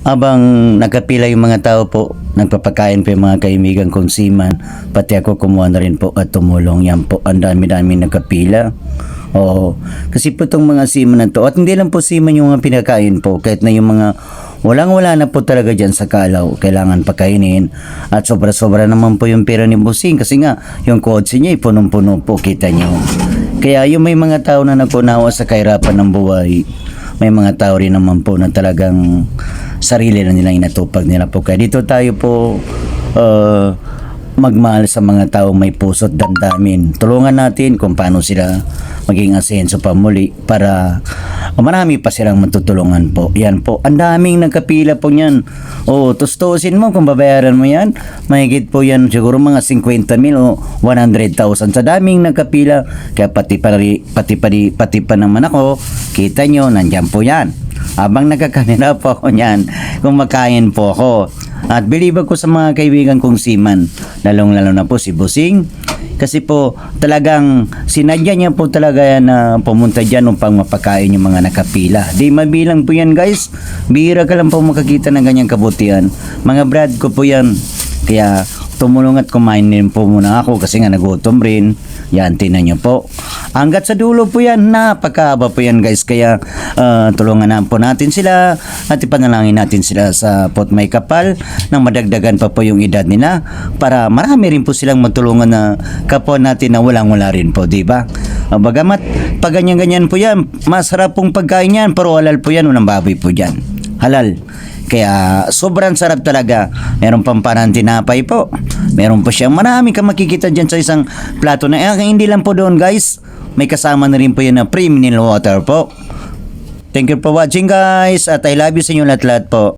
Abang nakapila yung mga tao po, nagpapakain po yung mga kaibigan kong seaman, pati ako kumuha na rin po at tumulong. Yan po, ang dami-dami nakapila. Oo, kasi po itong mga seaman na to, at hindi lang po seaman yung mga pinakain po, kahit na yung mga walang-wala na po talaga dyan sa Kalaw, kailangan pakainin. At sobra-sobra naman po yung pera ni Busing, kasi nga, yung kotse niya, punong-puno po, kita niyo. Kaya yung may mga tao na nakunawa sa kahirapan ng buhay, may mga tao rin naman po na talagang sarili na nilang inatupag nila po. Kaya dito tayo po magmahal sa mga tao may puso't damdamin. Tulungan natin kung paano sila maging asenso pa muli para marami pa silang matutulungan po. Yan po. Ang daming nagkapila po niyan. O, tustusin mo kung babayaran mo yan. Mahigit po yan siguro mga 50,000 o 100,000 sa daming nagkapila. Kaya pati pa naman ako, kita nyo, nandyan po yan. Habang nagkakanila po ako niyan, kumakain po ako. At believe ako sa mga kaibigan kong seaman, lalong-lalo na po si Busing. Kasi po talagang sinadya niya po talaga yan na pumunta dyan upang mapakain yung mga nakapila. Di mabilang po yan guys, bihira ka lang po makakita ng ganyang kabutihan. Mga brad ko po yan. Kaya tumulong at kumain din po muna ako kasi nga nagutom rin. Yan, tinan nyo po. Hanggat sa dulo po yan, napakahaba po yan guys. Kaya tulungan na po natin sila at ipanalangin natin sila sa pot may kapal nang madagdagan pa po yung edad nila para marami rin po silang matulungan na kapwa natin na walang-wala rin po, di ba? Bagamat pag ganyan-ganyan po yan, masarap pong pagkain yan, pero halal po yan, unang baboy po dyan. Halal. Kaya sobrang sarap talaga. Meron pang parang tinapay po. Meron pa siyang marami kang makikita dyan sa isang plato na hindi lang po doon guys. May kasama na rin po yan na pre-mineral water po. Thank you for watching guys. At I love you sa inyo lahat-lahat po.